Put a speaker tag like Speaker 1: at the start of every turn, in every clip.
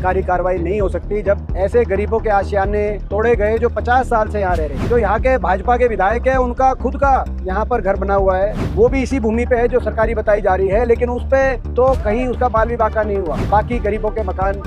Speaker 1: सरकारी कार्रवाई नहीं हो सकती जब ऐसे गरीबों के आशियाने तोड़े गए जो 50 साल से यहाँ रह रहे हैं। जो यहाँ के भाजपा के विधायक है उनका खुद का यहाँ पर घर बना हुआ है, वो भी इसी भूमि पे है जो सरकारी बताई जा रही है, लेकिन उस पे तो कहीं उसका बाल भी बाका नहीं हुआ। बाकी गरीबों के मकान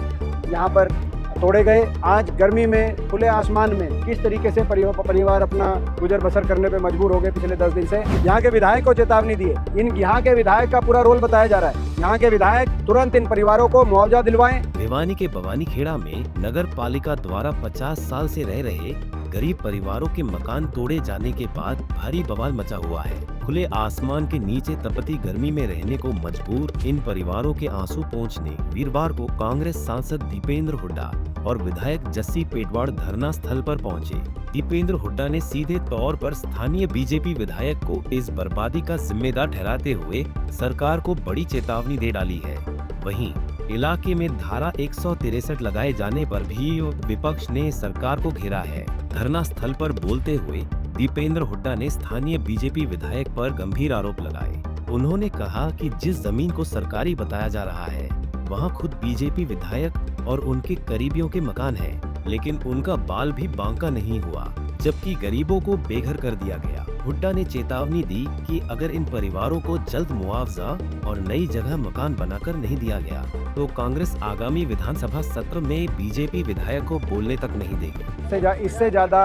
Speaker 1: यहाँ पर तोड़े गए। आज गर्मी में खुले आसमान में किस तरीके से परिवार अपना गुजर बसर करने पे मजबूर हो गए पिछले 10 दिन से। यहाँ के विधायक को चेतावनी दी है। यहाँ के विधायक का पूरा रोल बताया जा रहा है। यहाँ के विधायक तुरंत इन परिवारों को मुआवजा दिलवाएं।
Speaker 2: भिवानी के भवानी खेड़ा में नगर पालिका द्वारा 50 साल से रह रहे गरीब परिवारों के मकान तोड़े जाने के बाद भारी बवाल मचा हुआ है। खुले आसमान के नीचे तपती गर्मी में रहने को मजबूर इन परिवारों के आंसू पोंछने वीरवार को कांग्रेस सांसद दीपेंद्र हुड्डा और विधायक जस्सी पेटवाड़ धरना स्थल पर पहुंचे। दीपेंद्र हुड्डा ने सीधे तौर पर स्थानीय बीजेपी विधायक को इस बर्बादी का जिम्मेदार ठहराते हुए सरकार को बड़ी चेतावनी दे डाली है। वहीं इलाके में धारा 163 लगाए जाने पर भी विपक्ष ने सरकार को घेरा है। धरना स्थल पर बोलते हुए दीपेंद्र हुड्डा ने स्थानीय बीजेपी विधायक पर गंभीर आरोप लगाए। उन्होंने कहा कि जिस जमीन को सरकारी बताया जा रहा है वहां खुद बीजेपी विधायक और उनके करीबियों के मकान हैं, लेकिन उनका बाल भी बांका नहीं हुआ, जबकि गरीबों को बेघर कर दिया गया। हुड्डा ने चेतावनी दी कि अगर इन परिवारों को जल्द मुआवजा और नई जगह मकान बनाकर नहीं दिया गया तो कांग्रेस आगामी विधानसभा सत्र में बीजेपी विधायक को बोलने तक नहीं देगी।
Speaker 1: इससे ज्यादा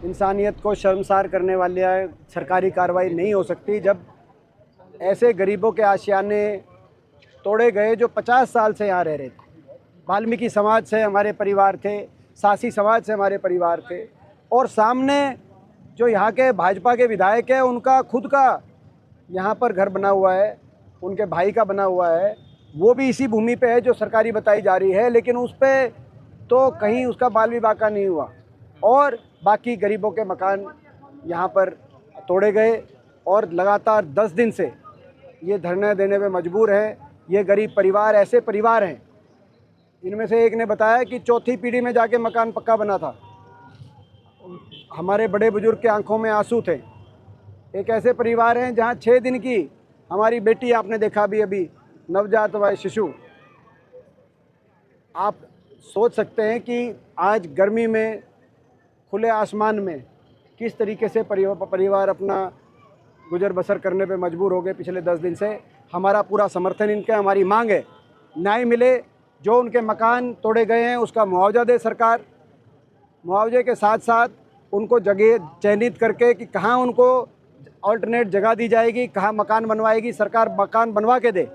Speaker 1: इंसानियत को शर्मसार करने वाली सरकारी कार्रवाई नहीं हो सकती जब ऐसे गरीबों के आशियाने तोड़े गए जो 50 साल से यहाँ रह रहे थे। वाल्मीकि समाज से हमारे परिवार थे, सासी समाज से हमारे परिवार थे, और सामने जो यहाँ के भाजपा के विधायक है उनका खुद का यहाँ पर घर बना हुआ है, उनके भाई का बना हुआ है, वो भी इसी भूमि पे है जो सरकारी बताई जा रही है, लेकिन उस पे तो कहीं उसका बाल भी बाका नहीं हुआ। और बाकी गरीबों के मकान यहाँ पर तोड़े गए और लगातार 10 दिन से ये धरना देने पे मजबूर हैं। ये गरीब परिवार ऐसे परिवार हैं, इनमें से एक ने बताया कि चौथी पीढ़ी में जाके मकान पक्का बना था। हमारे बड़े बुजुर्ग के आंखों में आंसू थे। एक ऐसे परिवार हैं जहाँ 6 दिन की हमारी बेटी, आपने देखा भी अभी नवजात हुआ शिशु। आप सोच सकते हैं कि आज गर्मी में खुले आसमान में किस तरीके से परिवार अपना गुजर बसर करने पे मजबूर हो गए पिछले 10 दिन से। हमारा पूरा समर्थन इनका, हमारी मांग है न्याय मिले, जो उनके मकान तोड़े गए हैं उसका मुआवजा दे सरकार। मुआवजे के साथ साथ उनको जगह चयनित करके कि कहाँ उनको अल्टरनेट जगह दी जाएगी, कहाँ मकान बनवाएगी, सरकार मकान बनवा के दे।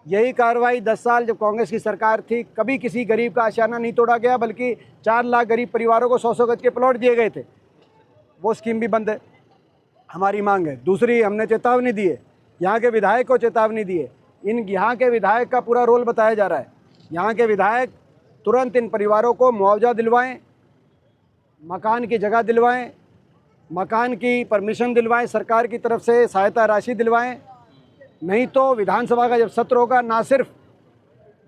Speaker 1: यही कार्रवाई 10 साल जब कांग्रेस की सरकार थी कभी किसी गरीब का आशियाना नहीं तोड़ा गया, बल्कि 4 लाख गरीब परिवारों को 100-100 गज के प्लॉट दिए गए थे। वो स्कीम भी बंद है। हमारी मांग है। दूसरी, हमने चेतावनी दी है, यहाँ के विधायक को चेतावनी दी है। यहाँ के विधायक का पूरा रोल बताया जा रहा है। यहाँ के विधायक तुरंत इन परिवारों को मुआवजा दिलवाएं, मकान की जगह दिलवाएं, मकान की परमिशन दिलवाएं, सरकार की तरफ से सहायता राशि दिलवाएं। नहीं तो विधानसभा का जब सत्र होगा, ना सिर्फ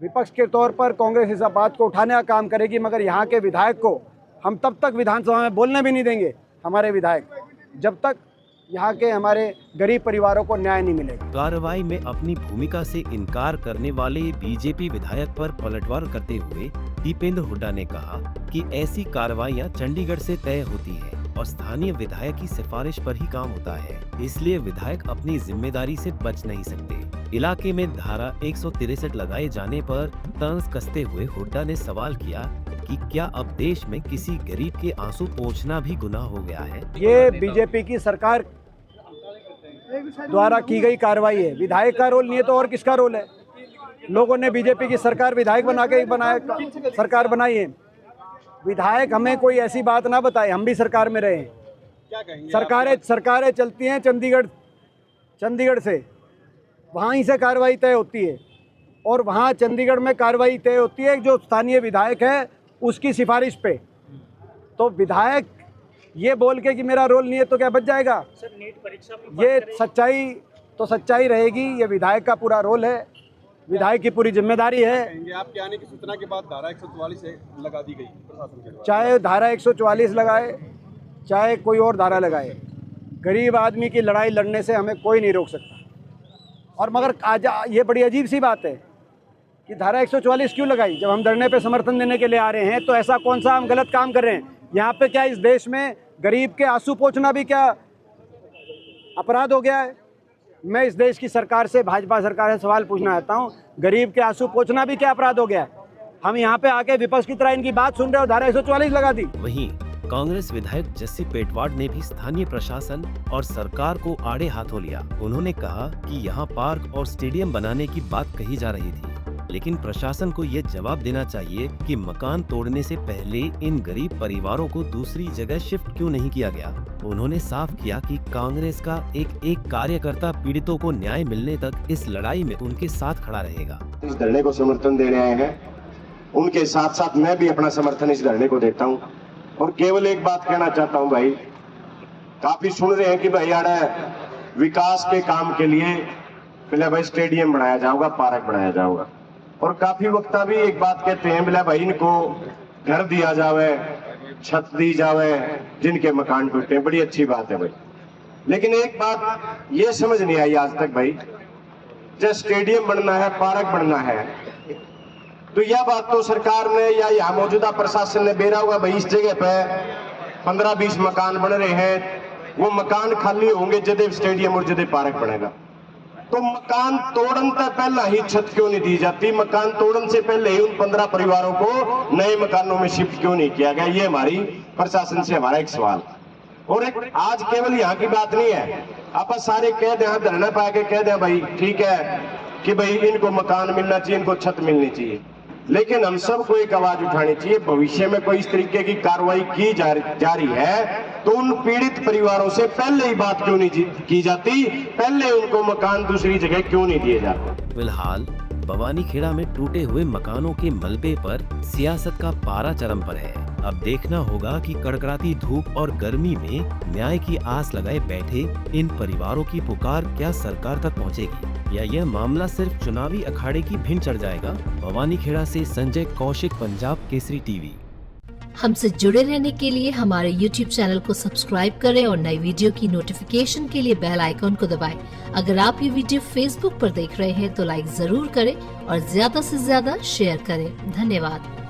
Speaker 1: विपक्ष के तौर पर कांग्रेस इस बात को उठाने का काम करेगी, मगर यहाँ के विधायक को हम तब तक विधानसभा में बोलने भी नहीं देंगे, हमारे विधायक, जब तक यहाँ के हमारे गरीब परिवारों को न्याय नहीं मिलेगा।
Speaker 2: कार्रवाई में अपनी भूमिका से इनकार करने वाले बीजेपी विधायक पर पलटवार करते हुए दीपेंद्र हुड्डा ने कहा कि ऐसी कार्रवाइयां चंडीगढ़ से तय होती है और स्थानीय विधायक की सिफारिश पर ही काम होता है, इसलिए विधायक अपनी जिम्मेदारी से बच नहीं सकते। इलाके में धारा 163 लगाए जाने पर तंज कसते हुए हुड्डा ने सवाल किया कि क्या अब देश में किसी गरीब के आंसू पोंछना भी गुनाह हो गया है।
Speaker 1: ये बीजेपी की सरकार द्वारा की गई कार्रवाई है। विधायक का रोल नहीं है तो और किसका रोल है? लोगों ने बीजेपी की सरकार विधायक बना के सरकार बनाई है। विधायक हमें कोई ऐसी बात ना बताए, हम भी सरकार में रहे हैं। सरकारें चलती हैं चंडीगढ़ से, वहीं से कार्रवाई तय होती है, और वहाँ चंडीगढ़ में कार्रवाई तय होती है जो स्थानीय विधायक है उसकी सिफारिश पे। तो विधायक ये बोल के कि मेरा रोल नहीं है तो क्या बच जाएगा?
Speaker 3: सर, नीट परीक्षा में
Speaker 1: ये सच्चाई रहेगी। ये विधायक का पूरा रोल है, विधायक की पूरी जिम्मेदारी है।
Speaker 4: आपके आने की सूचना के बाद धारा 144 लगा दी गई प्रशासन के द्वारा।
Speaker 1: चाहे धारा 144 लगाए, चाहे कोई और धारा लगाए, गरीब आदमी की लड़ाई लड़ने से हमें कोई नहीं रोक सकता। और मगर आज ये बड़ी अजीब सी बात है कि धारा 144 क्यों लगाई। जब हम धरने पे समर्थन देने के लिए आ रहे हैं तो ऐसा कौन सा हम गलत काम कर रहे हैं। यहाँ पे क्या इस देश में गरीब के आंसू पोंछना भी क्या अपराध हो गया है। मैं इस देश की सरकार से, भाजपा सरकार से सवाल पूछना चाहता हूँ, गरीब के आंसू पोंछना भी क्या अपराध हो गया है। हम यहाँ पे आके विपक्ष की तरह इनकी बात सुन रहे हो, धारा 144 लगा दी।
Speaker 2: वहीं कांग्रेस विधायक जस्सी पेटवाड ने भी स्थानीय प्रशासन और सरकार को आड़े हाथों लिया। उन्होंने कहा कि यहाँ पार्क और स्टेडियम बनाने की बात कही जा रही थी, लेकिन प्रशासन को ये जवाब देना चाहिए कि मकान तोड़ने से पहले इन गरीब परिवारों को दूसरी जगह शिफ्ट क्यों नहीं किया गया। उन्होंने साफ किया कि कांग्रेस का एक कार्यकर्ता पीड़ितों को न्याय मिलने तक इस लड़ाई में उनके साथ खड़ा रहेगा।
Speaker 3: इस धरने को समर्थन देने आए हैं, उनके साथ साथ मैं भी अपना समर्थन इस धरने को देता हूं। और केवल एक बात कहना चाहता हूं भाई, काफी सुन रहे हैं कि भाई आड़ा विकास के काम के लिए पहले भाई स्टेडियम बनाया जाएगा, पार्क बनाया जाएगा, और काफी वक्ता भी एक बात कहते हैं बोले भाई इनको घर दिया जावे, छत दी जावे जिनके मकान टूटे। बड़ी अच्छी बात है भाई, लेकिन एक बात ये समझ नहीं आई आज तक भाई, जब स्टेडियम बनना है, पार्क बनना है, तो यह बात तो सरकार ने या यहाँ मौजूदा प्रशासन ने बेरा हुआ भाई इस जगह पे 15-20 मकान बन रहे हैं, वो मकान खाली होंगे जदे स्टेडियम और जदे पार्क बनेगा। तो मकान तोड़न से पहले ही छत क्यों नहीं दी जाती, मकान तोड़न से पहले ही उन 15 परिवारों को नए मकानों में शिफ्ट क्यों नहीं किया गया। ये हमारी प्रशासन से हमारा एक सवाल। और एक आज केवल यहाँ की बात नहीं है, आप सारे कह दें, धरना पा के कह दें भाई ठीक है कि भाई इनको मकान मिलना चाहिए, इनको छत मिलनी चाहिए, लेकिन हम सबको एक आवाज उठानी चाहिए। भविष्य में कोई इस तरीके की कार्रवाई की जा रही है तो उन पीड़ित परिवारों से पहले ही बात क्यों नहीं की जाती, पहले उनको मकान दूसरी जगह क्यों नहीं दिए जाते।
Speaker 2: फिलहाल भवानीखेड़ा में टूटे हुए मकानों के मलबे पर सियासत का पारा चरम पर है। अब देखना होगा कि कड़कड़ाती धूप और गर्मी में न्याय की आस लगाए बैठे इन परिवारों की पुकार क्या सरकार तक पहुंचेगी, या यह मामला सिर्फ चुनावी अखाड़े की भिंड चढ़ जाएगा। भवानीखेड़ा से संजय कौशिक, पंजाब केसरी टीवी।
Speaker 5: हमसे जुड़े रहने के लिए हमारे YouTube चैनल को सब्सक्राइब करें और नई वीडियो की नोटिफिकेशन के लिए बेल आइकॉन को दबाएं। अगर आप ये वीडियो Facebook पर देख रहे हैं तो लाइक जरूर करें और ज्यादा से ज्यादा शेयर करें। धन्यवाद।